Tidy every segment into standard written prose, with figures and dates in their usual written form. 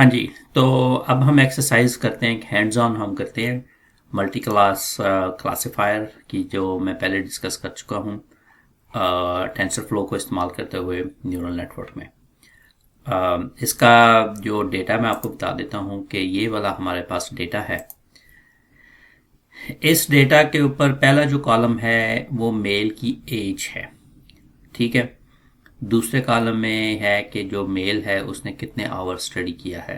हाँ जी। तो अब हम एक्सरसाइज करते हैं, हैंड्स ऑन हम करते हैं मल्टी क्लास क्लासिफायर की, जो मैं पहले डिस्कस कर चुका हूँ टेंसर फ्लो को इस्तेमाल करते हुए न्यूरल नेटवर्क में। इसका जो डेटा मैं आपको बता देता हूँ कि ये वाला हमारे पास डेटा है। इस डेटा के ऊपर पहला जो कॉलम है वो मेल की एज है, ठीक है। दूसरे कॉलम में है कि जो मेल है उसने कितने आवर स्टडी किया है,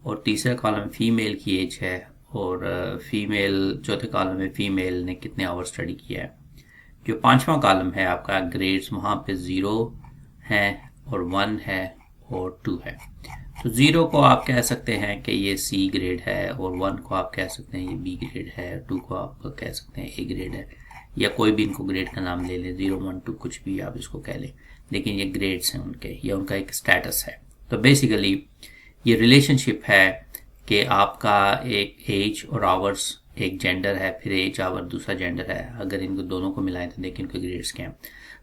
और तीसरा कॉलम फीमेल की एज है, और फीमेल चौथे कॉलम में फीमेल ने कितने आवर स्टडी किया है। जो पांचवा कॉलम है आपका ग्रेड्स, वहाँ पे 0 है और 1 है और 2 है। तो 0 को आप कह सकते हैं कि ये सी ग्रेड है, और 1 को आप कह सकते हैं ये बी ग्रेड है, 2 को आप कह सकते हैं ए ग्रेड है, या कोई भी इनको ग्रेड का नाम ले लें, 0 1 2 कुछ भी आप इसको कह लें, लेकिन ये ग्रेड्स हैं उनके, या उनका एक स्टेटस है। तो बेसिकली ये रिलेशनशिप है कि आपका एक एज और आवर्स एक जेंडर है, फिर एज आवर दूसरा जेंडर है। अगर इनको दोनों को मिलाएं तो देखिए इनके ग्रेड्स क्या हैं।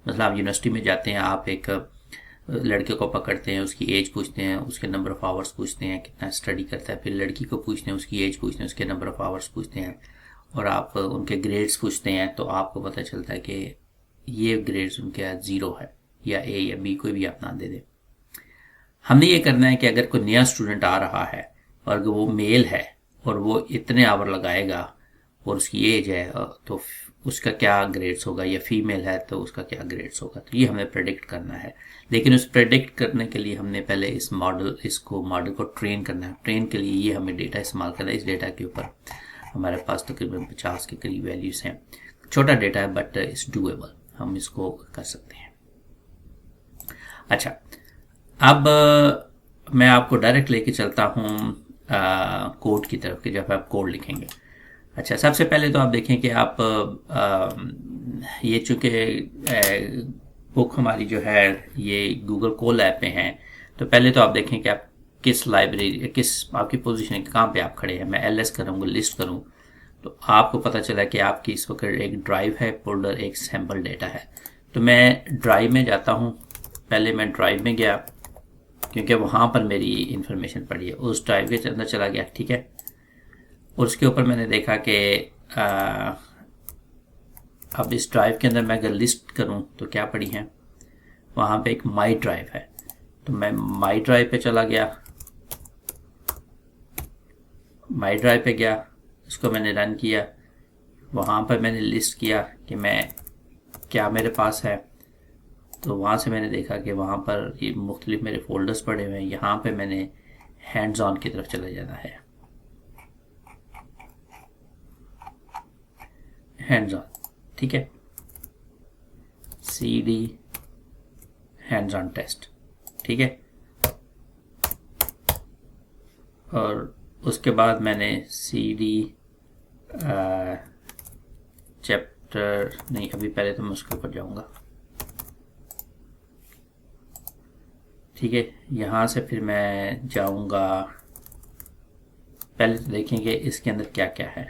मतलब आप यूनिवर्सिटी में जाते हैं, आप एक लड़के को पकड़ते हैं, उसकी एज पूछते हैं, उसके नंबर ऑफ आवर्स पूछते हैं, कितना स्टडी करता है, फिर लड़की को पूछते हैं, उसकी एज पूछते हैं, उसके नंबर ऑफ आवर्स पूछते हैं, और आप उनके ग्रेड्स पूछते हैं, तो आपको पता चलता है कि ये ग्रेड्स उनके 0 है, या ए या बी, कोई भी आप नाम दे दें। हमने ये करना है कि अगर कोई नया स्टूडेंट आ रहा है और अगर वो मेल है और वो इतने आवर लगाएगा और उसकी एज है, तो उसका क्या ग्रेड्स होगा, या फीमेल है तो उसका क्या ग्रेड्स होगा। तो ये हमें प्रेडिक्ट करना है, लेकिन उस प्रेडिक्ट करने के लिए हमने पहले इसको मॉडल को ट्रेन करना है। ट्रेन के लिए ये हमें डेटा इस्तेमाल करना है। इस डेटा के ऊपर हमारे पास तकरीबन 50 के करीब वैल्यूज हैं। छोटा डेटा है बट इट्स डूएबल, हम इसको कर सकते हैं। अच्छा, अब मैं आपको डायरेक्ट लेके चलता हूँ कोड की तरफ, कि जब आप कोड लिखेंगे। अच्छा, सबसे पहले तो आप देखें कि आप ये चूँकि बुक हमारी जो है ये गूगल कोल ऐप पे हैं, तो पहले तो आप देखें कि आप किस लाइब्रेरी, किस आपकी पोजीशन है, कहाँ पे आप खड़े हैं। मैं एलएस करूँगा, लिस्ट करूँ, तो आपको पता चला कि आपकी इस वक्त एक ड्राइव है, फोल्डर एक सैम्पल डेटा है। तो मैं ड्राइव में जाता हूँ। पहले मैं ड्राइव में गया क्योंकि वहाँ पर मेरी इंफॉर्मेशन पड़ी है, उस ड्राइव के अंदर चला गया, ठीक है। और उसके ऊपर मैंने देखा कि अब इस ड्राइव के अंदर मैं अगर लिस्ट करूं तो क्या पड़ी है, वहाँ पे एक माई ड्राइव है। तो मैं माई ड्राइव पे चला गया, माई ड्राइव पे गया, इसको मैंने रन किया, वहाँ पर मैंने लिस्ट किया कि मैं क्या मेरे पास है। तो वहाँ से मैंने देखा कि वहाँ पर ये मुख्तलिफ मेरे फोल्डर्स पड़े हुए हैं। यहाँ पे मैंने हैंड्स ऑन की तरफ चला जाना है, हैंड्स ऑन, ठीक है, CD हैंड्स ऑन टेस्ट, ठीक है। और उसके बाद मैंने CD चैप्टर नहीं, अभी पहले तो मैं उसके ऊपर जाऊंगा, ठीक है। यहाँ से फिर मैं जाऊंगा, पहले तो देखेंगे इसके अंदर क्या क्या है।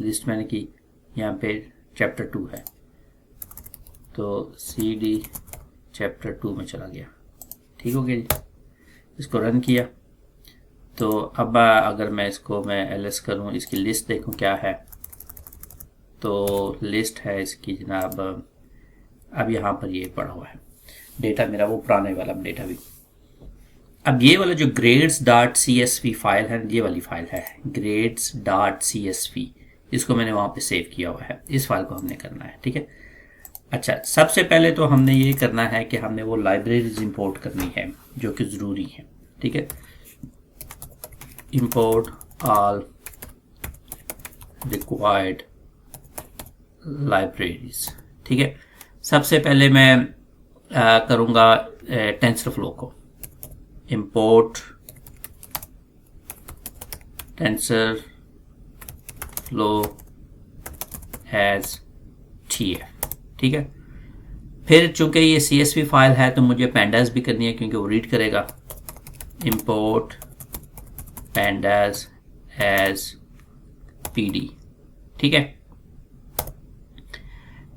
लिस्ट मैंने की, यहाँ पे चैप्टर 2 है, तो CD चैप्टर 2 में चला गया, ठीक हो गया जी। इसको रन किया, तो अब अगर मैं इसको LS करूँ, इसकी लिस्ट देखूँ क्या है, तो लिस्ट है इसकी जनाब, अब यहाँ पर ये पड़ा हुआ है डेटा मेरा, वो पुराने वाला डेटा भी। अब ये वाला जो grades.csv फाइल है, ये वाली फाइल है grades.csv, इसको मैंने वहाँ पे सेव किया हुआ है। इस फाइल को हमने करना है, ठीक है। अच्छा, सबसे पहले तो हमने ये करना है कि हमने वो लाइब्रेरीज इंपोर्ट करनी है जो कि ज़रूरी है, ठीक है। इंपोर्ट ऑल रिक्वायर्ड लाइब्रेरीज, ठीक है। सबसे पहले मैं करूँगा टेंसर फ्लो को, import TensorFlow as TF, ठीक है। फिर चूंकि ये CSV फाइल है तो मुझे pandas भी करनी है क्योंकि वो रीड करेगा। इंपोर्ट pandas एज PD, ठीक है।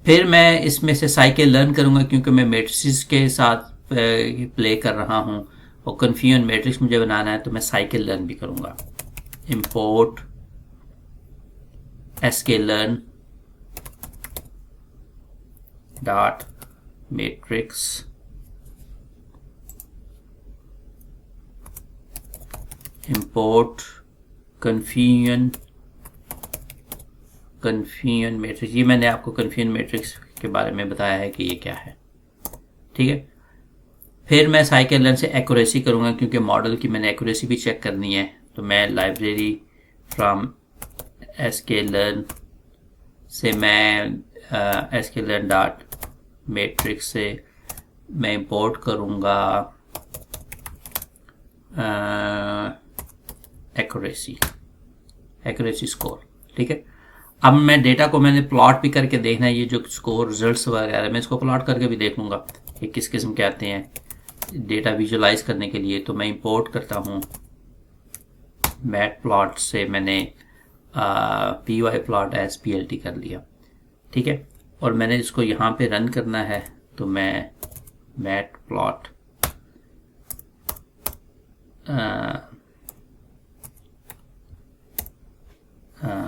फिर मैं इसमें से साइकिल लर्न करूंगा क्योंकि मैं मैट्रिसेस के साथ प्ले कर रहा हूं, और कन्फ्यूजन मैट्रिक्स मुझे बनाना है तो मैं साइकिल लर्न भी करूँगा। Import sklearn dot matrix import confusion matrix. ये मैंने आपको कन्फ्यूजन मैट्रिक्स के बारे में बताया है कि ये क्या है, ठीक है। फिर मैं साइकिल लर्न से एक्यूरेसी करूँगा क्योंकि मॉडल की मैंने एक्यूरेसी भी चेक करनी है। तो मैं लाइब्रेरी फ्रॉम sklearn से मैं sklearn डॉट मैट्रिक्स से मैं इंपोर्ट करूँगा एक्यूरेसी स्कोर, ठीक है। अब मैं डेटा को मैंने प्लॉट भी करके देखना है, ये जो स्कोर रिजल्ट्स वगैरह मैं इसको प्लॉट करके भी देख लूँगा कि किस किस्म के आते हैं डेटा विजुलाइज करने के लिए। तो मैं इंपोर्ट करता हूँ मैट प्लॉट से मैंने py प्लॉट एज plt कर लिया, ठीक है। और मैंने इसको यहाँ पे रन करना है तो मैं mat plot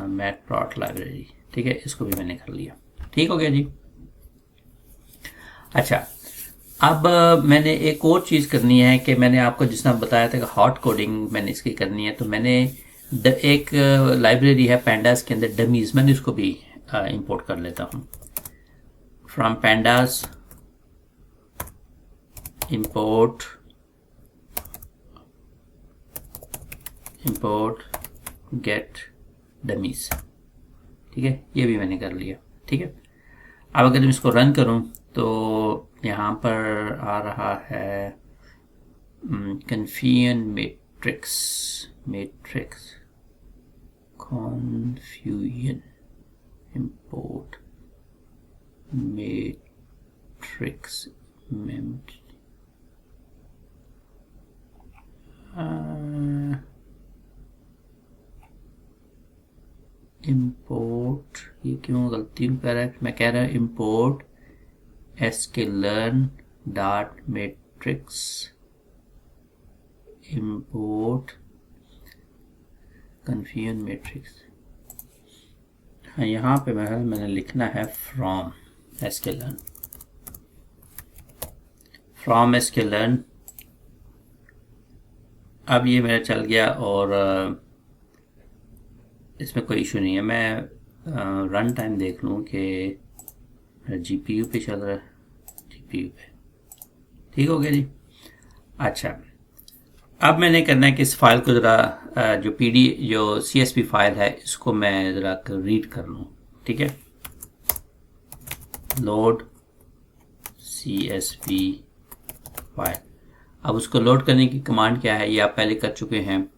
mat plot library, ठीक है, इसको भी मैंने कर लिया, ठीक हो गया जी। अच्छा, अब मैंने एक और चीज़ करनी है कि मैंने आपको जिस तरह बताया था कि हॉट कोडिंग मैंने इसकी करनी है। तो मैंने एक लाइब्रेरी है पैंडास के अंदर डमीज, मैंने उसको भी इंपोर्ट कर लेता हूँ। From pandas import get dummies, ठीक है, ये भी मैंने कर लिया, ठीक है। अब अगर मैं इसको रन करूं तो यहाँ पर आ रहा है confusion confusion import matrix import, ये क्यों गलती कह रहा है, मैं कह रहा हूँ import sklearn dot matrix import confusion matrix. हाँ, यहाँ पे मैंने लिखना है फ्रॉम sklearn। अब ये मेरा चल गया और इसमें कोई इशू नहीं है। मैं रन टाइम देख लूँ कि GPU पे चल रहा है, GPU पे, ठीक हो गया जी। अच्छा, अब मैंने करना है कि इस फाइल को ज़रा जो CSV फाइल है इसको मैं ज़रा रीड कर लूँ, ठीक है। Load CSV file. अब उसको लोड करने की कमांड क्या है ये आप पहले कर चुके हैं,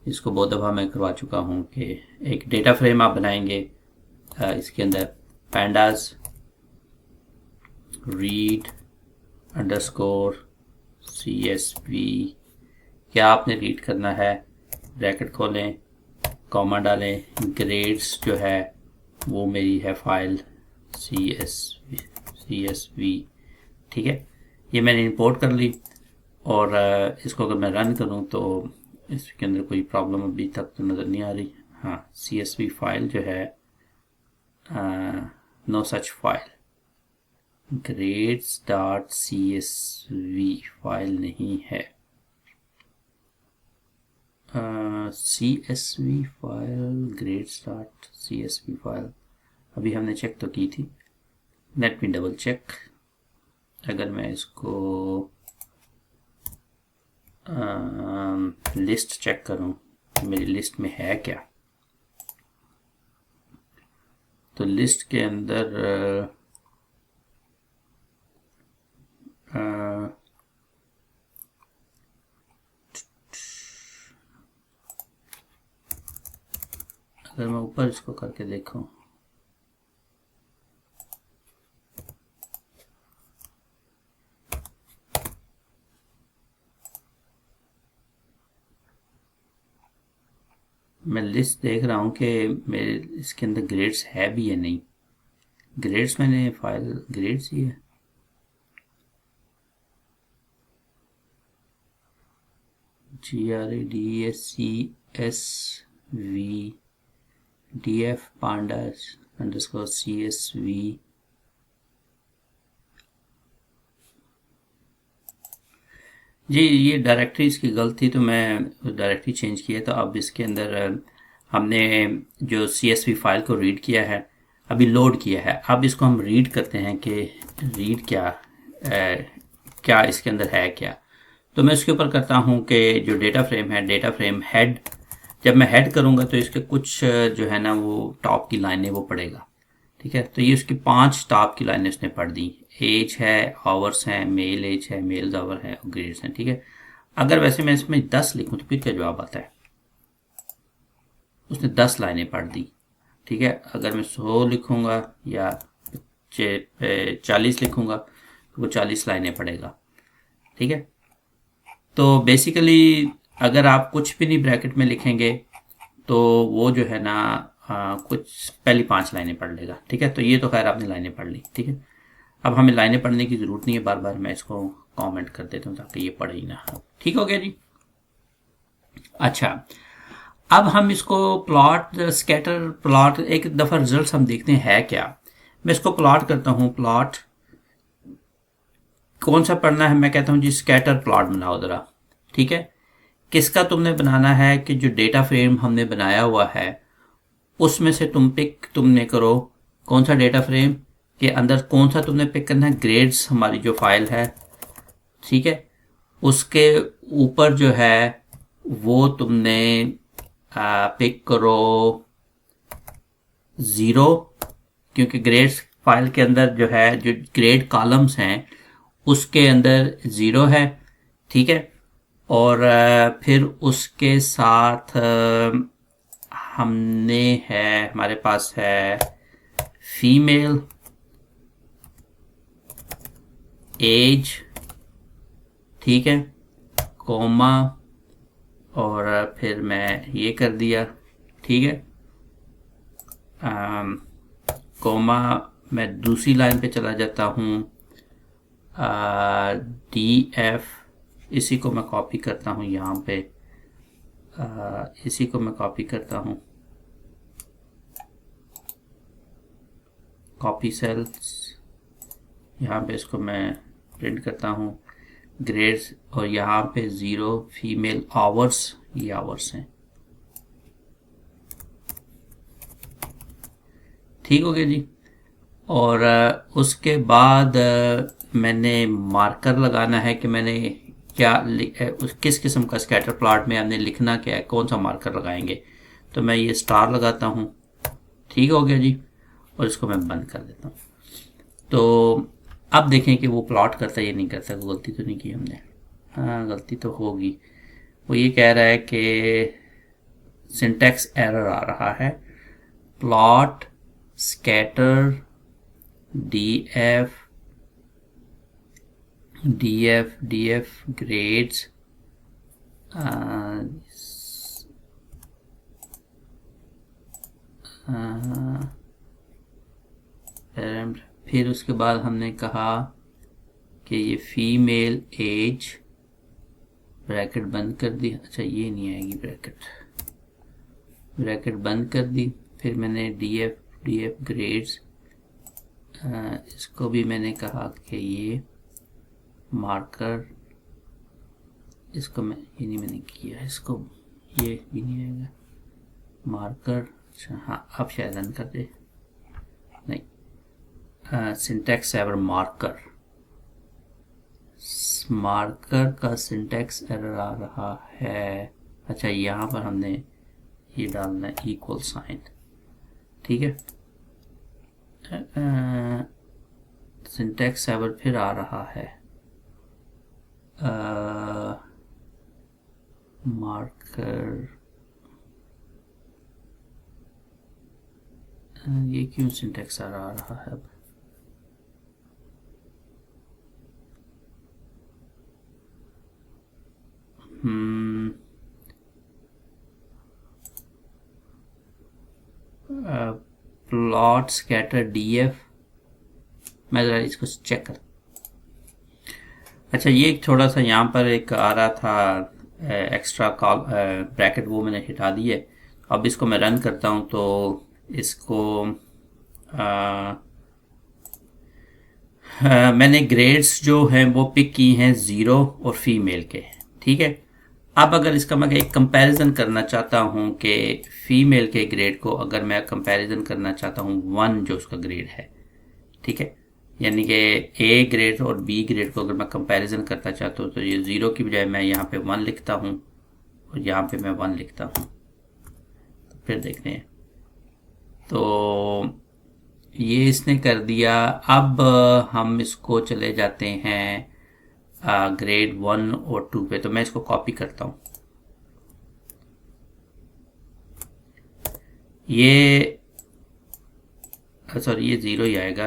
इसको बहुत दफ़ा मैं करवा चुका हूँ कि एक डेटा फ्रेम आप बनाएंगे, इसके अंदर पैंडास रीड अंडरस्कोर CSV, क्या आपने रीड करना है, ब्रैकेट खोलें, कॉमा डालें, ग्रेड्स जो है वो मेरी है फाइल CSV, ठीक है। ये मैंने इंपोर्ट कर ली और इसको अगर मैं रन करूँ तो इसके अंदर कोई प्रॉब्लम अभी तक तो नज़र नहीं आ रही। हाँ, CSV फाइल जो है no such file, grades dot CSV file नहीं है। CSV file, grades dot CSV file अभी हमने चेक तो की थी, लेट मी डबल चेक। अगर मैं इसको लिस्ट चेक करूं मेरी लिस्ट में है क्या, तो लिस्ट के अंदर अगर मैं ऊपर इसको करके देखूं, मैं लिस्ट देख रहा हूँ कि मेरे इसके अंदर ग्रेड्स है भी या नहीं। ग्रेड्स मैंने फाइल ग्रेड्स ही है, GRADSCSV DF pandas_CSV। जी ये डायरेक्टरी इसकी गलत थी तो मैं डायरेक्टरी चेंज किया, तो अब इसके अंदर हमने जो CSV फाइल को रीड किया है, अभी लोड किया है। अब इसको हम रीड करते हैं कि रीड क्या इसके अंदर है क्या। तो मैं इसके ऊपर करता हूँ कि जो डेटा फ्रेम है, डेटा फ्रेम हेड, जब मैं हेड करूँगा तो इसके कुछ जो है ना वो टॉप की लाइनें वो पढ़ेगा। ठीक है, तो ये उसकी 5 टॉप की लाइनें उसने पढ़ दी। एज है, आवर्स हैं, मेल एज है, मेल्स आवर है और ग्रेड्स हैं। ठीक है, अगर वैसे मैं इसमें 10 लिखूं तो फिर क्या जवाब आता है? उसने 10 लाइनें पढ़ दी। ठीक है, अगर मैं 100 लिखूंगा या 40 लिखूंगा तो वो 40 लाइनें पढ़ेगा। ठीक है, तो बेसिकली अगर आप कुछ भी नहीं ब्रैकेट में लिखेंगे तो वो जो है ना कुछ पहली 5 लाइनें पढ़ लेगा। ठीक है, तो ये तो खैर आपने लाइनें पढ़ ली। ठीक है, अब हमें लाइनें पढ़ने की ज़रूरत नहीं है बार बार, मैं इसको कमेंट कर देता हूँ ताकि ये पढ़े ही ना। ठीक हो गया जी। अच्छा, अब हम इसको प्लॉट स्कैटर प्लॉट एक दफ़ा रिजल्ट हम देखते हैं है क्या। मैं इसको प्लॉट करता हूँ। प्लॉट कौन सा पढ़ना है? मैं कहता हूँ जी स्कैटर प्लॉट बनाओ ज़रा। ठीक है, किसका तुमने बनाना है कि जो डेटा फ्रेम हमने बनाया हुआ है उसमें से तुमने करो कौन सा डेटा फ्रेम के अंदर कौन सा तुमने पिक करना है। ग्रेड्स हमारी जो फाइल है, ठीक है, उसके ऊपर जो है वो तुमने पिक करो 0, क्योंकि ग्रेड्स फाइल के अंदर जो है जो ग्रेड कॉलम्स हैं उसके अंदर 0 है। ठीक है, और फिर उसके साथ हमारे पास है फीमेल, एज, ठीक है, कोमा, और फिर मैं ये कर दिया। ठीक है, कोमा, मैं दूसरी लाइन पे चला जाता हूँ। DF, इसी को मैं कॉपी करता हूँ यहाँ पे, इसी को मैं कॉपी करता हूँ, कॉपी सेल्स, यहाँ पे इसको मैं प्रिंट करता हूँ। ग्रेड्स, और यहाँ पे 0 फीमेल, आवर्स, ये आवर्स हैं। ठीक हो गया जी। और उसके बाद मैंने मार्कर लगाना है कि मैंने क्या किस किस्म का स्कैटर प्लॉट में हमने लिखना क्या है, कौन सा मार्कर लगाएंगे। तो मैं ये स्टार लगाता हूँ। ठीक हो गया जी, और इसको मैं बंद कर देता हूँ। तो अब देखें कि वो प्लॉट करता है या नहीं करता। गलती तो नहीं की हमने? हाँ, गलती तो होगी। वो ये कह रहा है कि सिंटैक्स एरर आ रहा है। प्लॉट स्कैटर DF ग्रेड्स, फिर उसके बाद हमने कहा कि ये फीमेल एज, ब्रैकेट बंद कर दी। अच्छा, ये नहीं आएगी ब्रैकेट बंद कर दी। फिर मैंने DF ग्रेड्स, इसको भी मैंने कहा कि ये मार्कर, इसको मैं ये नहीं मैंने किया, इसको ये भी नहीं आएगा मार्कर। अच्छा हाँ, अब शायद रन कर दे। नहीं, सिंटैक्स एरर मार्कर का सिंटैक्स एरर आ रहा है। अच्छा, यहाँ पर हमने ये डालना है इक्वल साइन। ठीक है, सिंटैक्स एरर फिर आ रहा है। मार्कर, ये क्यों सिंटैक्स एरर आ रहा है अब? प्लॉट स्कैटर DF, मैं ज़रा इसको चेक कर। अच्छा, ये थोड़ा सा यहाँ पर एक आ रहा था एक्स्ट्रा कॉल ब्रैकेट वो मैंने हटा दी है। अब इसको मैं रन करता हूँ तो इसको मैंने ग्रेड्स जो हैं वो पिक की हैं ज़ीरो और फीमेल के, ठीक है। अब अगर इसका मैं एक कंपैरिजन करना चाहता हूँ कि फीमेल के ग्रेड को अगर मैं कंपैरिजन करना चाहता हूँ वन जो उसका ग्रेड है, ठीक है, यानी कि ए ग्रेड और बी ग्रेड को अगर मैं कंपैरिजन करना चाहता हूँ तो ये ज़ीरो की बजाय मैं यहाँ पे वन लिखता हूँ और यहाँ पे मैं वन लिखता हूँ, तो फिर देखते हैं। तो ये इसने कर दिया। अब हम इसको चले जाते हैं ग्रेड वन और टू पे, तो मैं इसको कॉपी करता हूँ। ये सॉरी ये ज़ीरो ही आएगा।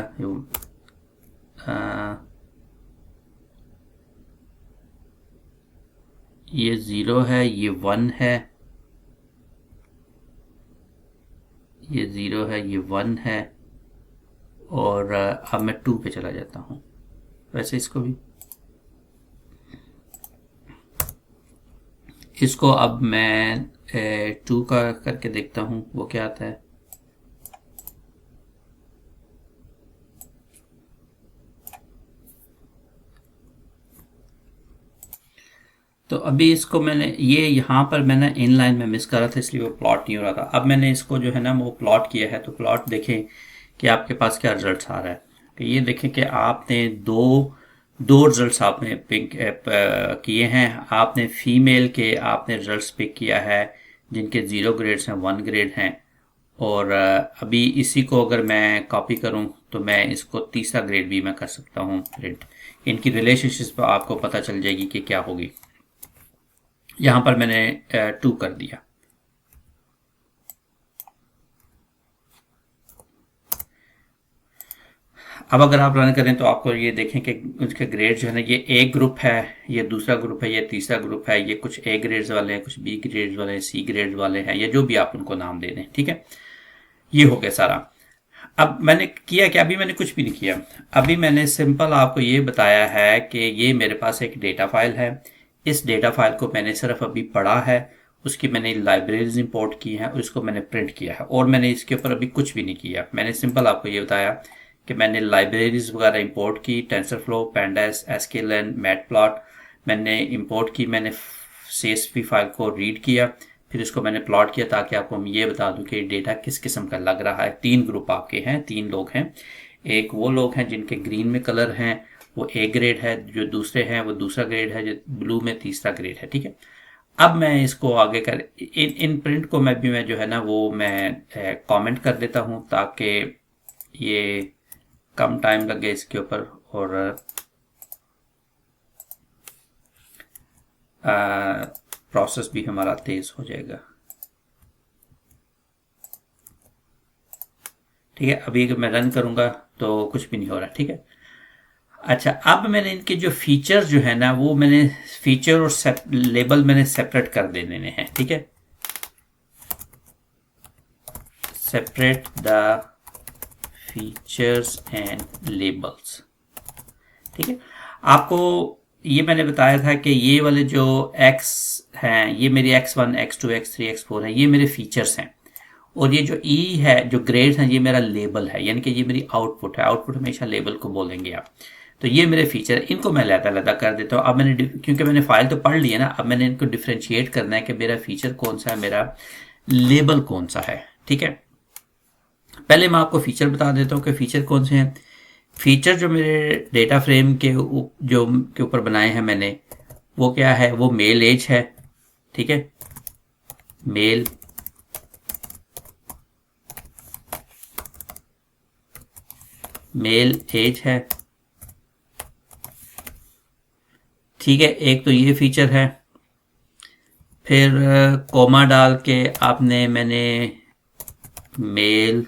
ये ज़ीरो है, ये वन है, ये ज़ीरो है, ये वन है, और अब मैं टू पे चला जाता हूँ। वैसे इसको अब मैं टू का करके देखता हूँ वो क्या आता है। तो अभी इसको मैंने ये यहाँ पर मैंने इन लाइन में मिस करा था इसलिए वो प्लॉट नहीं हो रहा था। अब मैंने इसको जो है ना वो प्लॉट किया है, तो प्लॉट देखें कि आपके पास क्या रिजल्ट्स आ रहा है। तो ये देखें कि आपने दो दो रिजल्ट्स आपने पिक किए हैं। आपने फीमेल के आपने रिजल्ट्स पिक किया है जिनके ज़ीरो ग्रेड्स हैं, वन ग्रेड हैं, और अभी इसी को अगर मैं कॉपी करूं तो मैं इसको तीसरा ग्रेड भी मैं कर सकता हूं प्रिंट। इनकी रिलेशनशिप आपको पता चल जाएगी कि क्या होगी। यहां पर मैंने टू कर दिया। अब अगर आप रन करें तो आपको ये देखें कि उसके ग्रेड जो है ना, ये ए ग्रुप है, ये दूसरा ग्रुप है, ये तीसरा ग्रुप है, ये कुछ ए ग्रेड्स वाले हैं, कुछ बी ग्रेड्स वाले हैं, सी ग्रेड वाले हैं, या जो भी आप उनको नाम दे दें, ठीक है। ये हो गया सारा। अब मैंने किया क्या, अभी मैंने कुछ भी नहीं किया। अभी मैंने सिंपल आपको ये बताया है कि ये मेरे पास एक डेटा फाइल है। इस डेटा फाइल को मैंने सिर्फ अभी पढ़ा है, उसकी मैंने लाइब्रेरीज इंपोर्ट की हैं और इसको मैंने प्रिंट किया है, और मैंने इसके ऊपर अभी कुछ भी नहीं किया। मैंने सिंपल आपको ये बताया कि मैंने लाइब्रेरीज वगैरह इंपोर्ट की, टेंसरफ्लो, पैंडास, एसक्यूएल, मैटप्लॉट मैंने इंपोर्ट की, मैंने CSV फाइल को रीड किया, फिर इसको मैंने प्लॉट किया ताकि आपको मैं ये बता दूं कि डेटा किस किस्म का लग रहा है। तीन ग्रुप आपके हैं, तीन लोग हैं। एक वो लोग हैं जिनके ग्रीन में कलर हैं, वो ए ग्रेड है, जो दूसरे हैं वो दूसरा ग्रेड है, जो ब्लू में तीसरा ग्रेड है, ठीक है। अब मैं इसको आगे कर इन प्रिंट को मैं जो है ना वो मैं कमेंट कर देता हूं ताकि ये कम टाइम लगे इसके ऊपर, और प्रोसेस भी हमारा तेज हो जाएगा। ठीक है, अभी अगर मैं रन करूंगा तो कुछ भी नहीं हो रहा, ठीक है। अच्छा, अब मैंने इनके जो फीचर जो है ना वो मैंने फीचर और लेबल मैंने सेपरेट कर दे देने हैं, ठीक है। Separate the features and labels, ठीक है। आपको ये मैंने बताया था कि ये वाले जो x हैं, ये मेरी x1, x2, x3, x4 है, ये मेरे फीचर्स हैं, और ये जो e है, जो ग्रेड्स हैं, ये मेरा लेबल है, यानी कि ये मेरी आउटपुट है। आउटपुट हमेशा लेबल को बोलेंगे आप। तो ये मेरे फीचर, इनको मैं अलग-अलग कर देता हूँ। अब मैंने क्योंकि मैंने फाइल तो पढ़ ली है ना, अब मैंने इनको डिफ्रेंशिएट करना है कि मेरा फीचर कौन सा है, मेरा लेबल कौन सा है, ठीक है। पहले मैं आपको फीचर बता देता हूँ कि फीचर कौन से हैं। फीचर जो मेरे डेटा फ्रेम के जो के ऊपर बनाए हैं मैंने, वो क्या है, वो मेल एज है, ठीक है। मेल एज है, ठीक है। एक तो ये फीचर है। फिर कोमा डाल के आपने मैंने मेल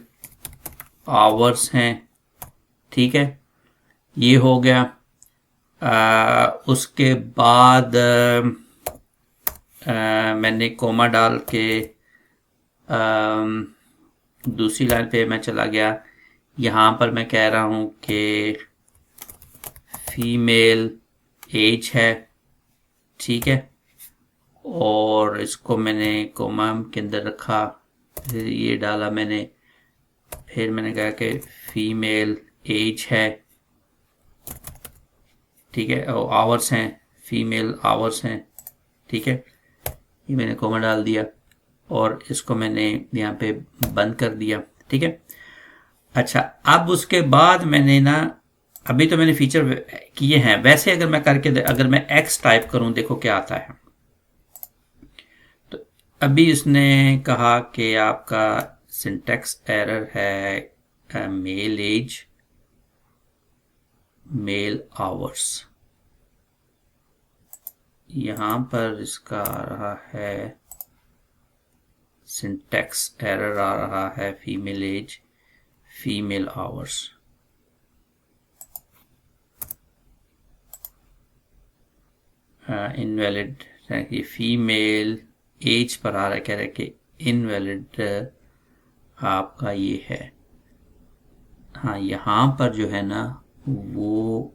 आवर्स हैं, ठीक है, ये हो गया। उसके बाद मैंने कोमा डाल के दूसरी लाइन पे मैं चला गया। यहाँ पर मैं कह रहा हूँ कि फीमेल एज है, ठीक है, और इसको मैंने कोमा के अंदर रखा, फिर ये डाला मैंने, फिर मैंने कहा कि फीमेल एज है, ठीक है, और आवर्स हैं, फीमेल आवर्स हैं, ठीक है, ये मैंने कोमा डाल दिया और इसको मैंने यहाँ पे बंद कर दिया, ठीक है। अच्छा, अब उसके बाद मैंने ना, अभी तो मैंने फीचर किए हैं, वैसे अगर मैं करके अगर मैं एक्स टाइप करूं, देखो क्या आता है। तो अभी उसने कहा कि आपका सिंटैक्स एरर है, मेल एज, मेल आवर्स, यहां पर इसका आ रहा है सिंटैक्स एरर आ रहा है female age, female hours. Invalid, ये फीमेल एज पर आ रहा है, कह रहे कि इनवैलिड आपका ये है। हाँ, यहाँ पर जो है ना वो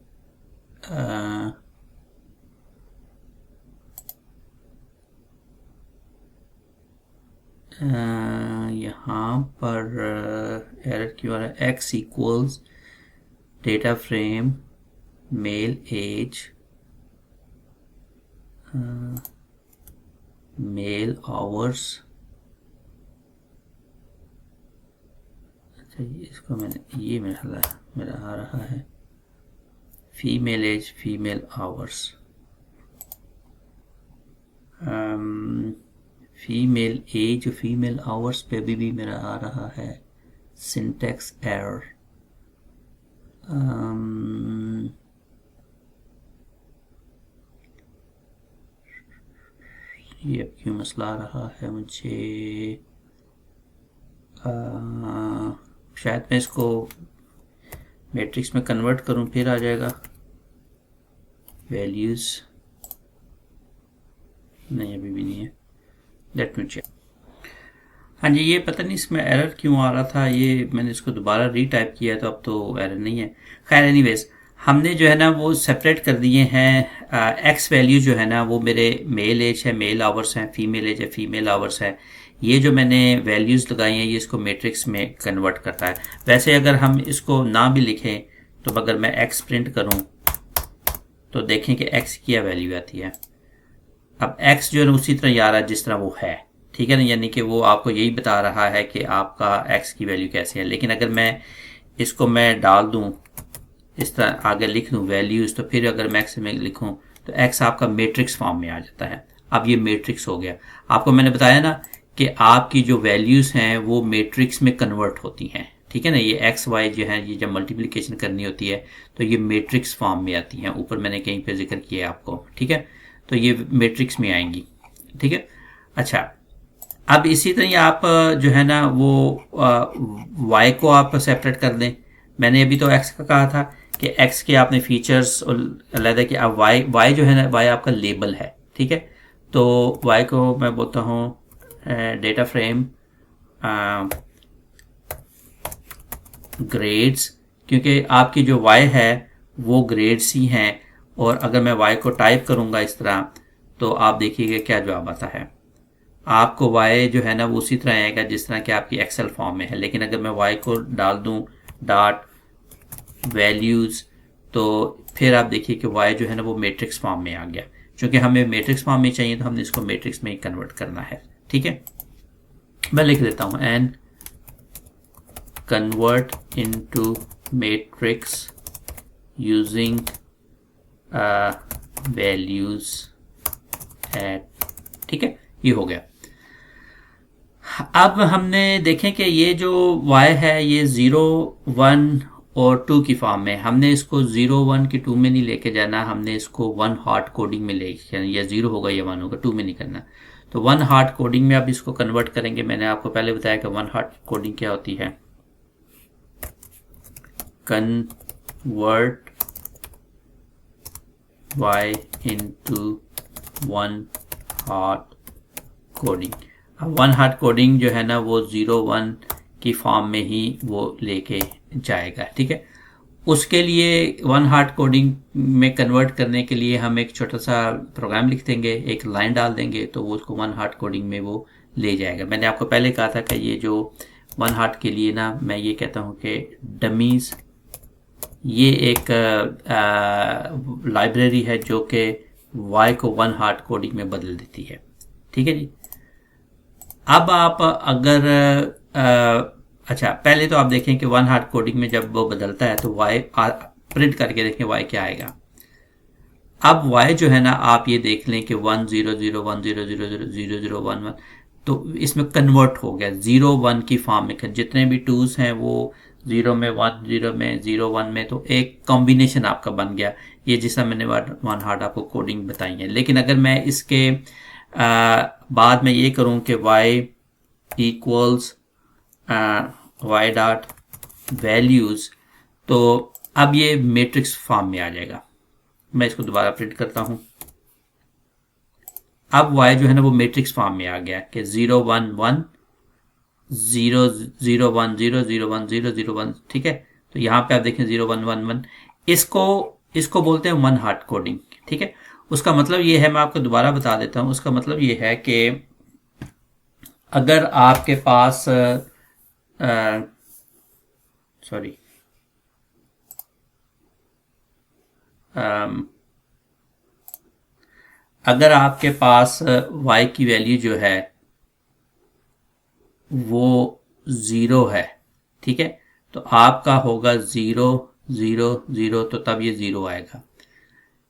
यहाँ पर एरर क्यों आ रहा है, x equals data frame male age male hours. अच्छा, इसको मैंने, ये मेरा आ रहा है female age, female hours, female age, female hours पे भी मेरा आ रहा है सिंटैक्स एरर। ये अब क्यों मसला आ रहा है मुझे, शायद मैं इसको मैट्रिक्स में कन्वर्ट करूं फिर आ जाएगा। वैल्यूज नहीं, अभी भी नहीं है, लेट मी चेक। हाँ जी, ये पता नहीं इसमें एरर क्यों आ रहा था, ये मैंने इसको दोबारा रीटाइप किया तो अब तो एरर नहीं है। खैर एनीवेज, हमने जो है ना वो सेपरेट कर दिए हैं। एक्स वैल्यू जो है ना वो मेरे मेल एज है, मेल आवर्स हैं, फीमेल एज है, फीमेल आवर्स है। ये जो मैंने वैल्यूज़ लगाई हैं ये इसको मैट्रिक्स में कन्वर्ट करता है। वैसे अगर हम इसको ना भी लिखें तो अगर मैं एक्स प्रिंट करूं तो देखें कि एक्स की क्या वैल्यू आती है। अब एक्स जो है ना उसी तरह ही आ रहा है जिस तरह वो है, ठीक है ना, यानी कि वो आपको यही बता रहा है कि आपका एक्स की वैल्यू कैसे है। लेकिन अगर मैं इसको मैं डाल दूं, इस तरह आगे लिख दूं वैल्यूज़, तो फिर अगर मैं एक्स में लिखूं तो एक्स आपका मैट्रिक्स फॉर्म में आ जाता है। अब ये मैट्रिक्स हो गया। आपको मैंने बताया ना कि आपकी जो वैल्यूज़ हैं वो मैट्रिक्स में कन्वर्ट होती हैं, ठीक है ना। ये एक्स वाई जो है, ये जब मल्टीप्लिकेशन करनी होती है तो ये मैट्रिक्स फॉर्म में आती हैं। ऊपर मैंने कहीं पे जिक्र किया है आपको, ठीक है, तो ये मैट्रिक्स में आएंगी, ठीक है। अच्छा, अब इसी तरह आप जो है ना वो वाई को आप सेपरेट कर दें। मैंने अभी तो एक्स का कहा था कि एक्स के आपने फीचर्स अलग कि अब वाई जो है ना, वाई आपका लेबल है, ठीक है। तो वाई को मैं बोलता हूँ डेटा फ्रेम ग्रेड्स, क्योंकि आपकी जो वाई है वो ग्रेड्स ही हैं। और अगर मैं वाई को टाइप करूँगा इस तरह तो आप देखिएगा क्या जवाब आता है। आपको वाई जो है ना वो उसी तरह आएगा जिस तरह कि आपकी एक्सेल फॉर्म में है। लेकिन अगर मैं वाई को डाल दूं डॉट वैल्यूज़ तो फिर आप देखिए कि वाई जो है ना वो मैट्रिक्स फॉर्म में आ गया। क्योंकि हमें मैट्रिक्स फॉर्म में चाहिए तो हमने इसको मैट्रिक्स में ही कन्वर्ट करना है, ठीक है। मैं लिख देता हूँ and convert into matrix using values at, ठीक है, ये हो गया। अब हमने देखें कि ये जो y है ये 0, 1 और 2 की फॉर्म में, हमने इसको 0, 1 की 2 में नहीं लेके जाना, हमने इसको 1 हार्ड कोडिंग में लेके जाना। या 0 होगा या 1 होगा, 2 में नहीं करना। तो 1 हार्ड कोडिंग में आप इसको कन्वर्ट करेंगे। मैंने आपको पहले बताया कि 1 हार्ड कोडिंग क्या होती है। Convert y into 1 hard coding. अब 1 हार्ड कोडिंग जो है ना वो 0, 1 की फॉर्म में ही वो लेके जाएगा, ठीक है। उसके लिए वन हार्ड कोडिंग में कन्वर्ट करने के लिए हम एक छोटा सा प्रोग्राम लिख देंगे, एक लाइन डाल देंगे, तो वो उसको वन हार्ड कोडिंग में वो ले जाएगा। मैंने आपको पहले कहा था कि ये जो वन हार्ड के लिए ना, मैं ये कहता हूँ कि डमीज ये एक लाइब्रेरी है जो कि वाई को वन हार्ड कोडिंग में बदल देती है। ठीक है जी। अब आप अगर अच्छा, पहले तो आप देखें कि वन हार्ड कोडिंग में जब वो बदलता है तो वाई प्रिंट करके देखें वाई क्या आएगा। अब वाई जो है ना, आप ये देख लें कि 1001000000001 तो इसमें कन्वर्ट हो गया 01 की फॉर्म में। जितने भी टूज हैं वो 0 में 1 0 में 0 1 में, तो एक कॉम्बिनेशन आपका बन गया। ये जिसका मैंने वन हार्ड आपको कोडिंग बताई है। लेकिन अगर मैं इसके बाद में ये करूं कि y equals y dot values, तो अब ये मैट्रिक्स फॉर्म में आ जाएगा। मैं इसको दोबारा प्रिंट करता हूं। अब y जो है ना वो मैट्रिक्स फॉर्म में आ गया कि 0 1 1 0 0 1 0 0 1 0 0 1। ठीक है, तो यहां पे आप देखें 0 1 1 1। इसको बोलते हैं वन हार्ड कोडिंग। ठीक है, उसका मतलब ये है, मैं आपको दोबारा बता देता हूं। उसका मतलब ये है कि अगर आपके पास सॉरी अगर आपके पास y की वैल्यू जो है वो 0 है, ठीक है, तो आपका होगा 0 0 0, तो तब ये 0 आएगा।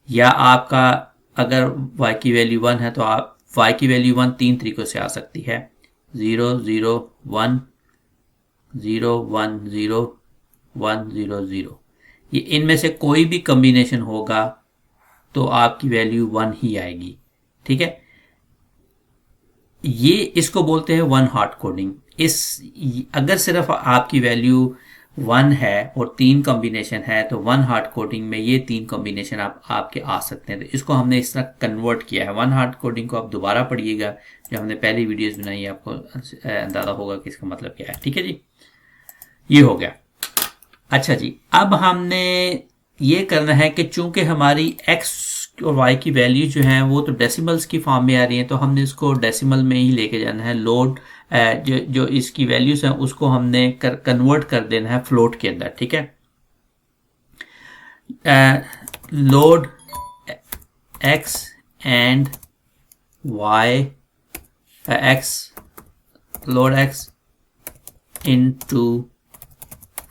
या आपका अगर y की वैल्यू 1 है तो आप y की वैल्यू 1 तीन तरीकों से आ सकती है, 0 0 1 0 1 0 1 0 0। ये इनमें से कोई भी कॉम्बिनेशन होगा तो आपकी वैल्यू 1 ही आएगी। ठीक है, ये इसको बोलते हैं वन हार्ड कोडिंग। अगर सिर्फ आपकी वैल्यू 1 है और तीन कॉम्बिनेशन है तो वन हार्ड कोडिंग में ये तीन कॉम्बिनेशन आपके आ सकते हैं। तो इसको हमने इस तरह कन्वर्ट किया है। वन हार्ड कोडिंग को आप दोबारा पढ़िएगा, जो हमने पहली वीडियोस बनाई है, आपको अंदाजा होगा कि इसका मतलब क्या है। ठीक है जी, ये हो गया। अच्छा जी, अब हमने ये करना है कि चूंकि हमारी x और y की वैल्यू जो है वो तो डेसिमल्स की फॉर्म में आ रही है, तो हमने इसको डेसिमल में ही लेके जाना है। लोड जो इसकी वैल्यूज हैं उसको हमने कन्वर्ट कर देना है फ्लोट के अंदर। ठीक है, load x and y, load x into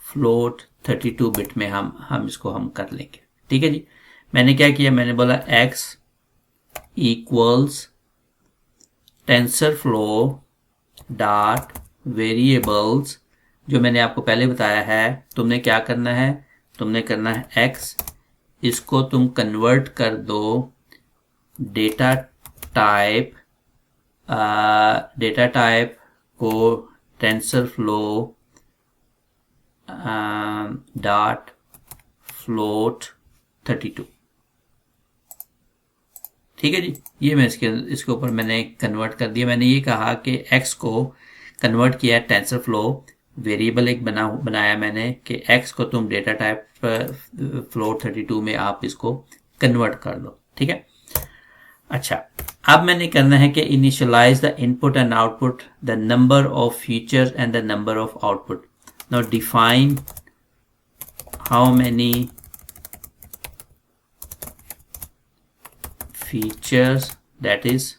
float 32 bit में हम इसको हम कर लेंगे। ठीक है जी, मैंने क्या किया, मैंने बोला x equals tensor flow dot variables, जो मैंने आपको पहले बताया है। तुमने क्या करना है, तुमने करना है x, इसको तुम कन्वर्ट कर दो डेटा टाइप को टेंसर फ्लो डॉट फ्लोट 32। ठीक है जी, ये मैं इसके ऊपर मैंने कन्वर्ट कर दिया। मैंने ये कहा कि x को कन्वर्ट किया टेंसर फ्लो वेरिएबल एक बनाया मैंने कि x को तुम डेटा टाइप फ्लोट 32 में आप इसको कन्वर्ट कर दो। ठीक है, अच्छा, अब मैंने करना है कि initialize the input and output, the number of features and the number of output. Now define how many features, that is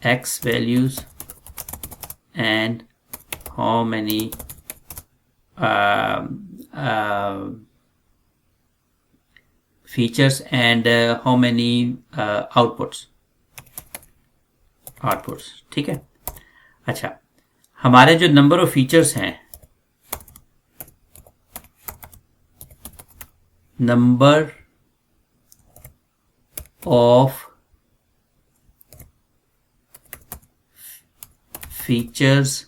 x values, and how many features and how many outputs। ठीक है, अच्छा, हमारे जो number of features हैं, number of features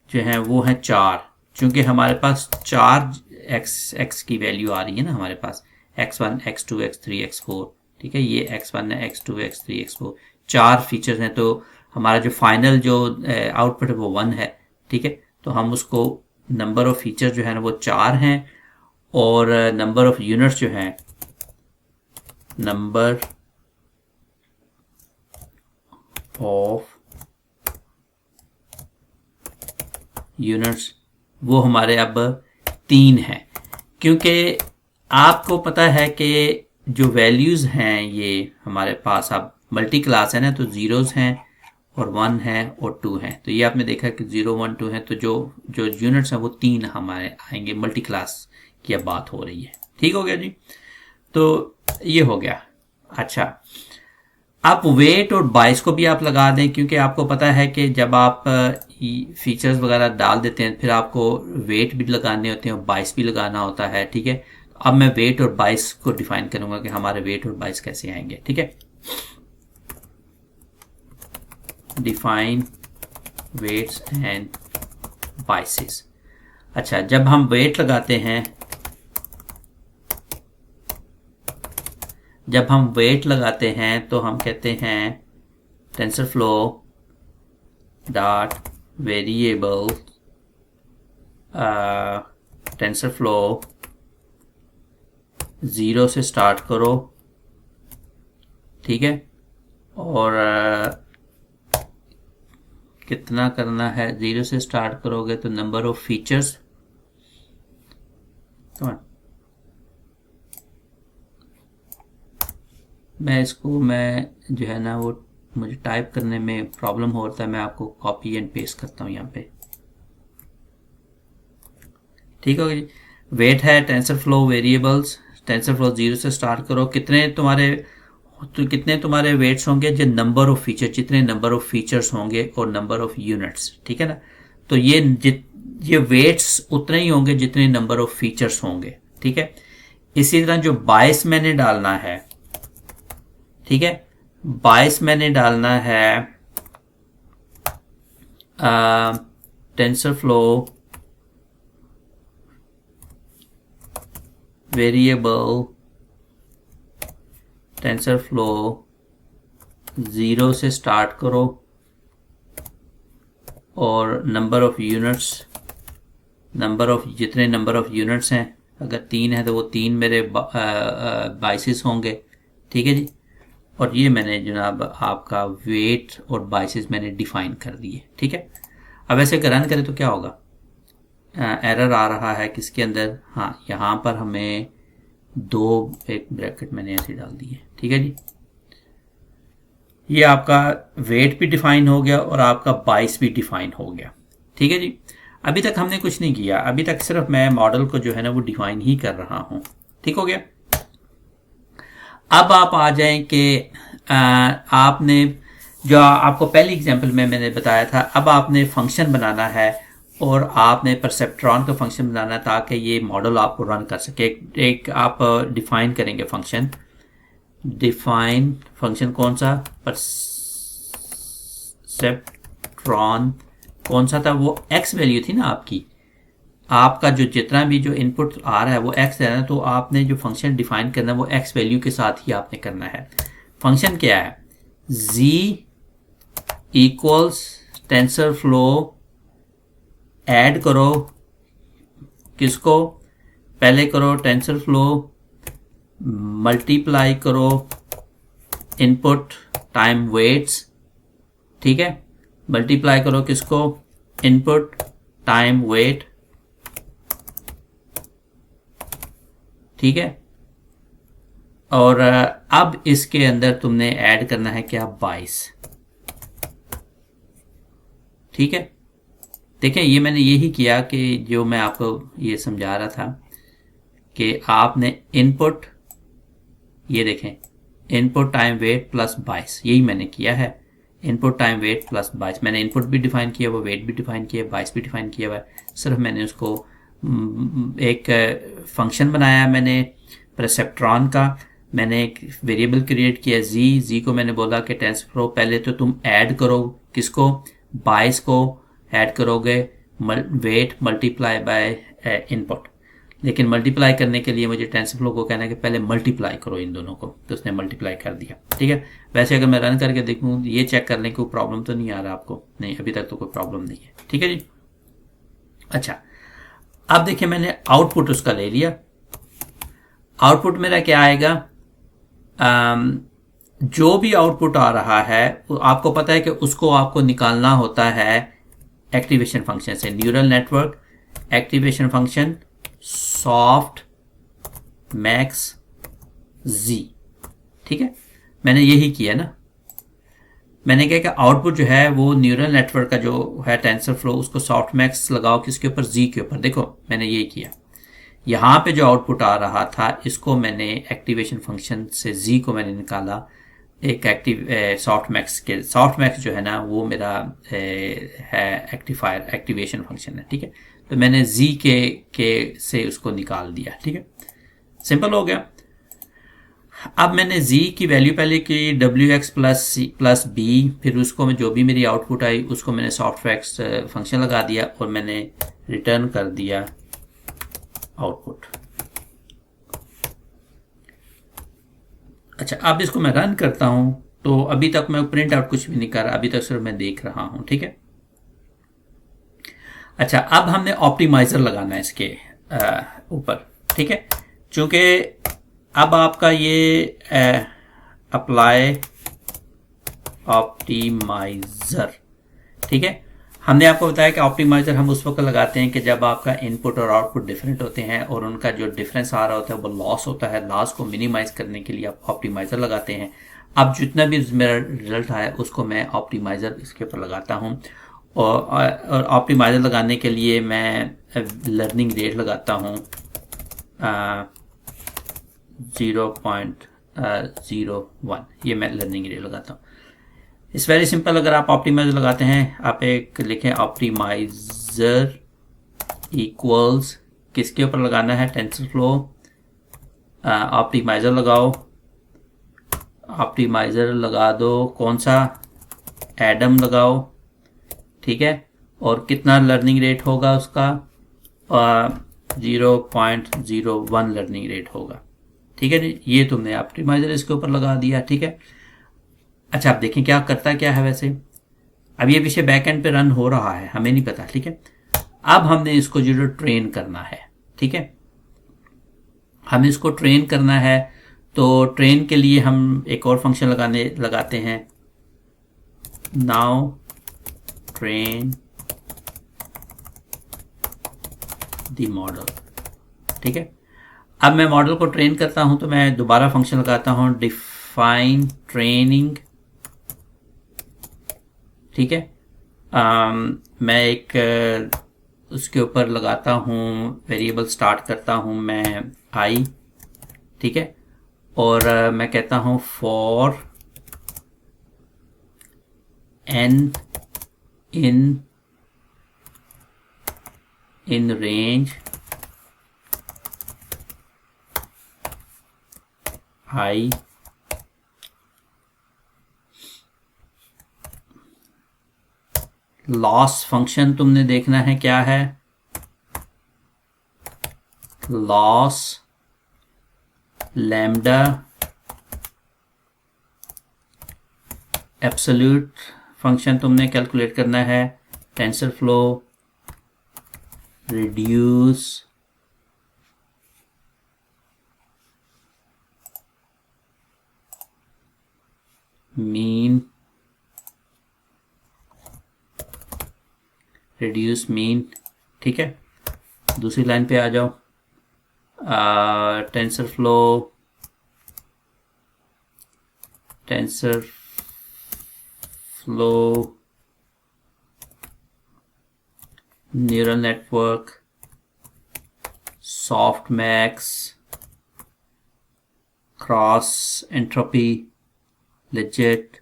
जो हैं वो हैं 4। चूंकि हमारे पास 4 x की वैल्यू आ रही है ना, हमारे पास x1 x2 x3 x4। ठीक है, ये x1 है, x2 x3 x4, 4 फीचर्स हैं। तो हमारा जो फाइनल जो आउटपुट है वो 1 है। ठीक है, तो हम उसको नंबर ऑफ फीचर जो है ना वो 4 हैं, और नंबर ऑफ यूनिट्स जो हैं, नंबर ऑफ यूनिट्स वो हमारे अब 3 हैं। क्योंकि आपको पता है कि जो वैल्यूज़ हैं ये हमारे पास अब मल्टी क्लास है ना, तो ज़ीरोज़ हैं और 1 है और 2 हैं। तो ये आपने देखा कि 0 1 2 है, तो जो जो यूनिट्स हैं वो 3 हमारे आएंगे। मल्टी क्लास की अब बात हो रही है। ठीक हो गया जी, तो ये हो गया। अच्छा, आप वेट और बाइस को भी आप लगा दें, क्योंकि आपको पता है कि जब आप फीचर्स वगैरह डाल देते हैं फिर आपको वेट भी लगाने होते हैं और बाइस भी लगाना होता है। ठीक है, अब मैं वेट और बाइस को डिफाइन करूंगा कि हमारे वेट और बाइस कैसे आएंगे। ठीक है, डिफाइन वेट्स एंड बाइसेस। अच्छा, जब हम वेट लगाते हैं, जब हम वेट लगाते हैं तो हम कहते हैं टेंसरफ्लो डॉट वेरिएबल, टेंसरफ्लो 0 से स्टार्ट करो। ठीक है, और कितना करना है, 0 से स्टार्ट करोगे तो नंबर ऑफ फीचर्स, मैं इसको मैं जो है ना वो मुझे टाइप करने में प्रॉब्लम होता है, मैं आपको कॉपी एंड पेस्ट करता हूँ यहाँ पे। ठीक हो गया, वेट है टेंसरफ्लो वेरिएबल्स, टेंसरफ्लो 0 से स्टार्ट करो। कितने तुम्हारे वेट्स होंगे, जो नंबर ऑफ फीचर, जितने नंबर ऑफ फीचर्स होंगे और नंबर ऑफ यूनिट्स। ठीक है ना, तो ये वेट्स उतने ही होंगे जितने नंबर ऑफ फीचर्स होंगे। ठीक है, इसी तरह जो बाइस मैंने डालना है, ठीक है, बाइस मैंने डालना है टेंसरफ्लो वेरिएबल टेंसरफ्लो 0 से स्टार्ट करो और नंबर ऑफ यूनिट्स, जितने नंबर ऑफ यूनिट्स हैं, अगर 3 है तो वो 3 मेरे बाइसेस होंगे। ठीक है जी, और ये मैंने जनाब आपका वेट और बाइसेस मैंने डिफाइन कर दिए। ठीक है, अब ऐसे रन करें तो क्या होगा, एरर आ रहा है किसके अंदर, हाँ यहाँ पर हमें एक ब्रैकेट मैंने ऐसे डाल दी है। ठीक है जी, ये आपका वेट भी डिफाइन हो गया और आपका बाइस भी डिफाइन हो गया। ठीक है जी, अभी तक हमने कुछ नहीं किया, अभी तक सिर्फ मैं मॉडल को जो है ना वो डिफाइन ही कर रहा हूँ। ठीक हो गया, अब आप आ जाएं कि आपने जो आपको पहली एग्जांपल में मैंने बताया था, अब आपने फंक्शन बनाना है और आपने परसेप्ट्रॉन का फंक्शन बनाना है ताकि ये मॉडल आपको रन कर सके। एक आप डिफाइन करेंगे फंक्शन, डिफाइन फंक्शन कौन सा, परसेप्ट्रॉन कौन सा था, वो एक्स वैल्यू थी ना आपकी, आपका जो जितना भी जो इनपुट आ रहा है वो एक्स है ना, तो आपने जो फंक्शन डिफाइन करना है वो एक्स वैल्यू के साथ ही आपने करना है। फंक्शन क्या है, z इक्वल्स टेंसरफ्लो, ऐड करो किसको, पहले करो टेंसरफ्लो मल्टीप्लाई करो इनपुट टाइम वेट्स। ठीक है, मल्टीप्लाई करो किसको, इनपुट टाइम वेट। ठीक है, और अब इसके अंदर तुमने ऐड करना है क्या, 22। ठीक है, देखें ये मैंने यही किया कि जो मैं आपको ये समझा रहा था कि आपने इनपुट, ये देखें इनपुट टाइम वेट प्लस 22, यही मैंने किया है। इनपुट टाइम वेट प्लस 22, मैंने इनपुट भी डिफाइन किया हुआ, वेट भी डिफाइन किया, 22 भी डिफाइन किया हुआ है। सिर्फ मैंने उसको एक फंक्शन बनाया, मैंने परसेप्ट्रॉन का, मैंने एक वेरिएबल क्रिएट किया जी को मैंने बोला कि टेंसरफ्लो पहले तो तुम ऐड करो किसको, 22 को ऐड करोगे वेट मल्टीप्लाई बाय इनपुट, लेकिन मल्टीप्लाई करने के लिए मुझे टेंसरफ्लो को कहना है कि पहले मल्टीप्लाई करो इन दोनों को, तो उसने मल्टीप्लाई कर दिया। ठीक है, वैसे अगर मैं रन करके देखूँ ये चेक करने की कोई प्रॉब्लम तो नहीं आ रहा आपको, नहीं अभी तक तो कोई प्रॉब्लम नहीं है। ठीक है जी, अच्छा अब देखिए मैंने आउटपुट उसका ले लिया। आउटपुट मेरा क्या आएगा, जो भी आउटपुट आ रहा है आपको पता है कि उसको आपको निकालना होता है एक्टिवेशन फंक्शन से। Neural network activation function softmax जी, ठीक है। मैंने यही किया ना, मैंने कहा कि आउटपुट जो है वो न्यूरल नेटवर्क का जो है टेंसर फ्लो, उसको सॉफ्ट मैक्स लगाओ किसके ऊपर, जी के ऊपर। देखो मैंने यही किया। यहाँ पे जो आउटपुट आ रहा था इसको मैंने एक्टिवेशन फंक्शन से जी को मैंने निकाला एक एक्टिव सॉफ्ट मैक्स के। सॉफ्ट मैक्स जो है ना वो मेरा है एक्टिफायर एक्टिवेशन फंक्शन है, ठीक है। तो मैंने जी के से उसको निकाल दिया, ठीक है। सिंपल हो गया। अब मैंने z की वैल्यू पहले की डब्ल्यू एक्स प्लस बी, फिर उसको मैं जो भी मेरी आउटपुट आई उसको मैंने सॉफ्ट मैक्स फंक्शन लगा दिया और मैंने रिटर्न कर दिया आउटपुट। अच्छा, अब इसको मैं रन करता हूं तो अभी तक मैं प्रिंट आउट कुछ भी नहीं कर रहा, अभी तक सिर्फ मैं देख रहा हूं, ठीक है। अच्छा, अब हमने ऑप्टिमाइजर लगाना है इसके ऊपर, ठीक है। चूंकि अब आपका ये अप्लाई ऑप्टिमाइजर, ठीक है। हमने आपको बताया कि ऑप्टिमाइजर हम उस वक्त लगाते हैं कि जब आपका इनपुट और आउटपुट डिफरेंट होते हैं और उनका जो डिफरेंस आ रहा होता है वो लॉस होता है। लॉस को मिनिमाइज करने के लिए आप ऑप्टिमाइजर लगाते हैं। अब जितना भी मेरा रिजल्ट आया उसको मैं ऑप्टिमाइजर इसके ऊपर लगाता हूँ और ऑप्टिमाइजर लगाने के लिए मैं लर्निंग रेट लगाता हूँ 0.01, ये मैं लर्निंग रेट लगाता हूँ। It's very simple. अगर आप ऑप्टिमाइजर लगाते हैं, आप एक लिखें ऑप्टिमाइजर इक्वल्स, किसके ऊपर लगाना है, टेंसर फ्लो। ऑप्टिमाइजर लगाओ, ऑप्टिमाइजर लगा दो, कौन सा, एडम लगाओ, ठीक है। और कितना लर्निंग रेट होगा उसका, 0.01 लर्निंग रेट होगा, ठीक है जी। ये तुमने ऑप्टिमाइजर इसके ऊपर लगा दिया, ठीक है। अच्छा, आप देखें क्या करता क्या है वैसे। अब ये विषय बैक एंड पे रन हो रहा है, हमें नहीं पता, ठीक है। अब हमने इसको जो ट्रेन करना है, ठीक है। हमें इसको ट्रेन करना है तो ट्रेन के लिए हम एक और फंक्शन लगाते हैं, नाउ ट्रेन द मॉडल, ठीक है। अब मैं मॉडल को ट्रेन करता हूं तो मैं दोबारा फंक्शन लगाता हूं डिफाइन ट्रेनिंग, ठीक है। मैं एक उसके ऊपर लगाता हूं वेरिएबल, स्टार्ट करता हूं मैं आई, ठीक है। और मैं कहता हूं for n in range i loss function तुमने देखना है क्या है, लॉस लैम्डा एब्सोल्यूट फंक्शन तुमने कैलकुलेट करना है, TensorFlow reduce mean, reduce mean, ठीक है। दूसरी लाइन पे आ जाओ, TensorFlow neural network softmax cross entropy logits,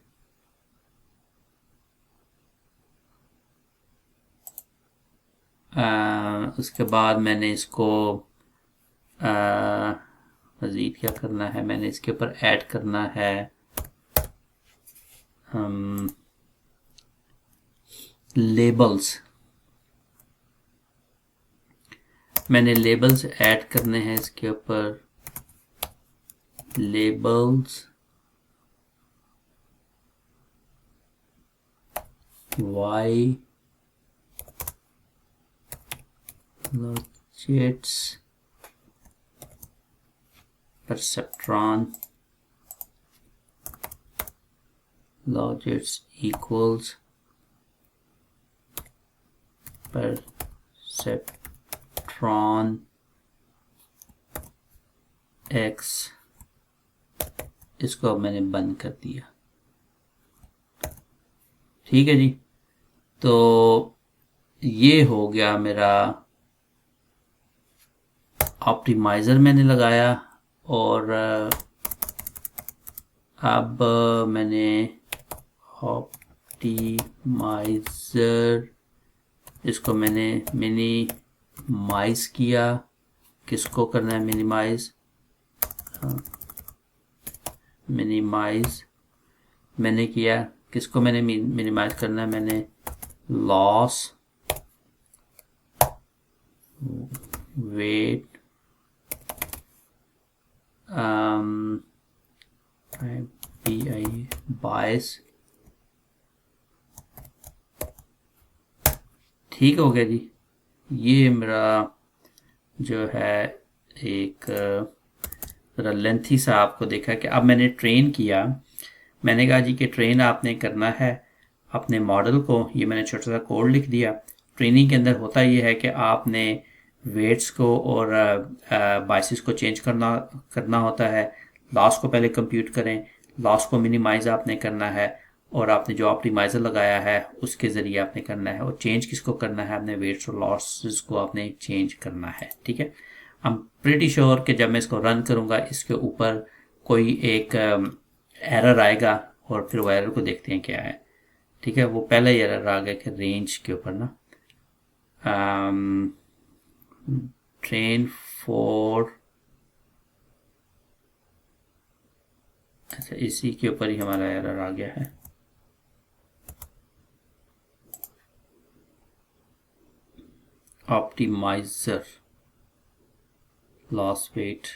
उसके बाद मैंने इसको मज़ीद क्या करना है, मैंने इसके ऊपर ऐड करना है लेबल्स। मैंने लेबल्स ऐड करने हैं इसके ऊपर, labels y logits perceptron logits equals perceptron x, इसको अब मैंने बंद कर दिया। ठीक है जी, तो ये हो गया मेरा ऑप्टिमाइज़र मैंने लगाया, और अब मैंने ऑप्टिमाइज़र इसको मैंने मिनिमाइज़ किया। किसको करना है मिनिमाइज़? मिनिमाइज़ मैंने किया। किसको मैंने मिनिमाइज़ करना है? मैंने लॉस वेट बायस। ठीक हो गया जी। ये मेरा जो है एक ज़रा लेंथी सा आपको देखा कि अब मैंने ट्रेन किया। मैंने कहा जी कि ट्रेन आपने करना है अपने मॉडल को। ये मैंने छोटा सा कोड लिख दिया। ट्रेनिंग के अंदर होता ये है कि आपने वेट्स को और बाइसेस को चेंज करना होता है। लॉस को पहले कंप्यूट करें, लॉस को मिनिमाइज आपने करना है, और आपने जो ऑप्टिमाइज़र लगाया है उसके ज़रिए आपने करना है। और चेंज किसको करना है? आपने वेट्स और लॉसेस को आपने चेंज करना है। ठीक है, आई एम प्रीटी श्योर कि जब मैं इसको रन करूँगा इसके ऊपर कोई एक एरर आएगा, और फिर वो एरर को देखते हैं क्या है। ठीक है, वो पहला ही एरर आ गया कि रेंज के ऊपर ना ट्रेन फॉर, अच्छा इसी के ऊपर ही हमारा एरर आ गया है। Optimiser loss weight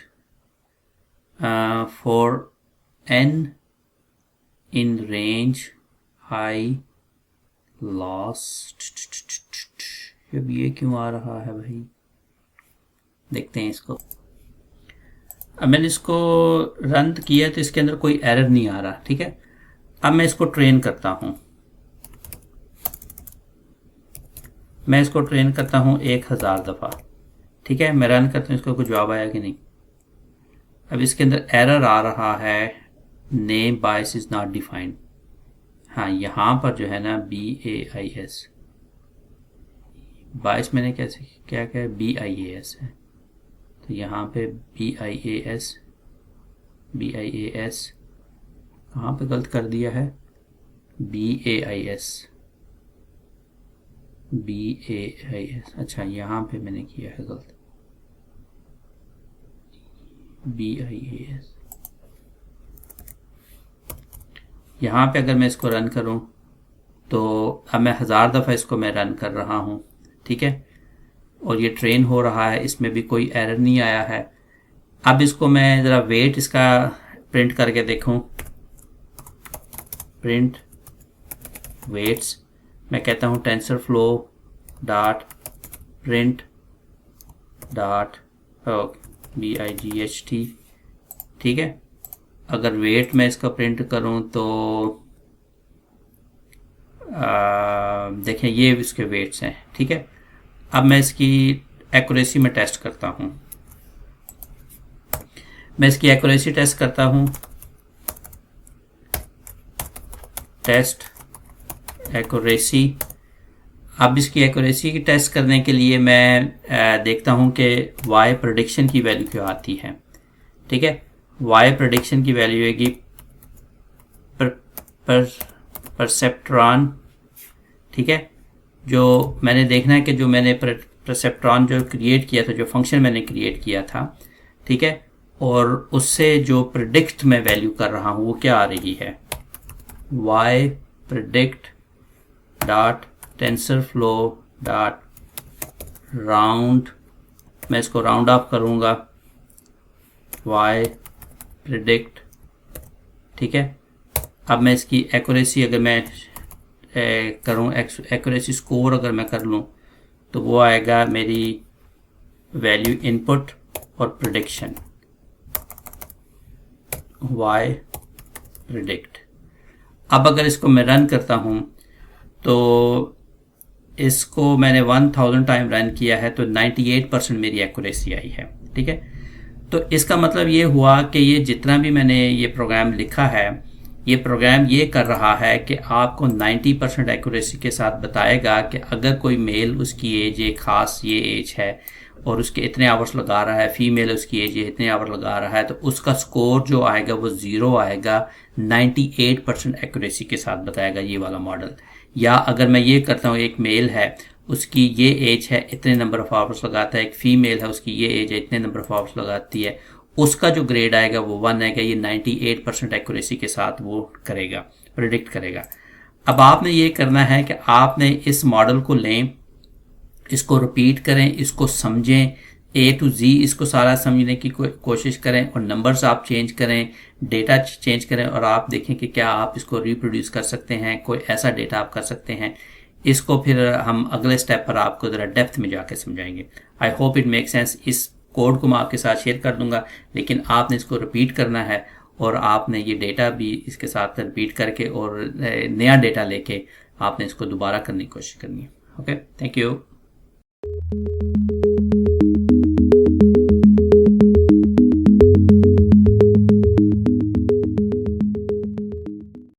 for n in range high loss। अब ये क्यों आ रहा है भाई? देखते हैं इसको। अब मैंने इसको रन किया तो इसके अंदर कोई एरर नहीं आ रहा। ठीक है, अब मैं इसको ट्रेन करता हूं। मैं इसको ट्रेन करता हूं 1000 दफ़ा। ठीक है, मैं रन करता हूं, इसको कोई जवाब आया कि नहीं? अब इसके अंदर एरर आ रहा है name bias is not defined. हाँ, यहाँ पर जो है ना BAIS बायस मैंने कैसे क्या है BIAS है, तो यहाँ पे BIAS कहाँ पे गलत कर दिया है? BAIS। अच्छा यहाँ पे मैंने किया है गलत, BIAS। यहाँ पे अगर मैं इसको रन करूँ तो अब मैं 1000 दफ़ा इसको मैं रन कर रहा हूँ। ठीक है, और ये ट्रेन हो रहा है, इसमें भी कोई एरर नहीं आया है। अब इसको मैं ज़रा वेट इसका प्रिंट करके देखूँ। प्रिंट वेट्स, मैं कहता हूँ tensor flow dot print dot BIGHT। ठीक है, अगर वेट मैं इसका प्रिंट करूं तो देखें ये इसके वेट्स हैं। ठीक है, अब मैं इसकी एक्यूरेसी में टेस्ट करता हूं। मैं इसकी एक्यूरेसी टेस्ट करता हूं। Test accuracy. अब इसकी एक्यूरेसी की टेस्ट करने के लिए मैं देखता हूं कि वाई प्रेडिक्शन की वैल्यू क्या आती है। ठीक है, वाई प्रेडिक्शन की वैल्यू आएगी परसेप्ट्रॉन। ठीक है, जो मैंने देखना है कि जो मैंने परसेप्ट्रॉन जो क्रिएट किया था, जो फंक्शन मैंने क्रिएट किया था, ठीक है, और उससे जो प्रिडिक्ट मैं वैल्यू कर रहा हूँ वो क्या आ रही है? Y predict dot TensorFlow dot round. मैं इसको राउंड ऑफ करूँगा, वाई प्रिडिक्ट। ठीक है, अब मैं इसकी एक्यूरेसी अगर मैं करूँ, एक्यूरेसी स्कोर अगर मैं कर लूँ तो वो आएगा मेरी वैल्यू इनपुट और प्रिडिक्शन, y प्रिडिक्ट। अब अगर इसको मैं रन करता हूं तो इसको मैंने 1000 टाइम रन किया है तो 98% मेरी एक्यूरेसी आई है। ठीक है, तो इसका मतलब ये हुआ कि ये जितना भी मैंने ये प्रोग्राम लिखा है, ये प्रोग्राम ये कर रहा है कि आपको 90% एक्यूरेसी के साथ बताएगा कि अगर कोई मेल उसकी एज एक खास ये एज है और उसके इतने आवर्स लगा रहा है, फीमेल उसकी एज इतने आवर लगा रहा है, तो उसका स्कोर जो आएगा वो 0 आएगा। 98% एक्यूरेसी के साथ बताएगा ये वाला मॉडल। या अगर मैं ये करता हूँ, एक मेल है उसकी ये एज है, इतने नंबर ऑफ आवर्स लगाता है, एक फीमेल है उसकी ये एज है, इतने नंबर ऑफ आवर्स लगाती है, उसका जो ग्रेड आएगा वो 1 आएगा। ये 98% एक्यूरेसी के साथ वो करेगा, प्रिडिक्ट करेगा। अब आपने ये करना है कि आपने इस मॉडल को लें, इसको रिपीट करें, इसको समझें, A to Z इसको सारा समझने की कोशिश करें और नंबर्स आप चेंज करें, डेटा चेंज करें और आप देखें कि क्या आप इसको रिप्रोड्यूस कर सकते हैं, कोई ऐसा डेटा आप कर सकते हैं। इसको फिर हम अगले स्टेप पर आपको ज़रा डेप्थ में जाके समझाएंगे। I hope it make sense. इस कोड को मैं आपके साथ शेयर कर दूंगा, लेकिन आपने इसको रिपीट करना है और आपने ये डेटा भी इसके साथ रिपीट करके और नया डेटा लेके आपने इसको दोबारा करने की कोशिश करनी है। Okay, thank you.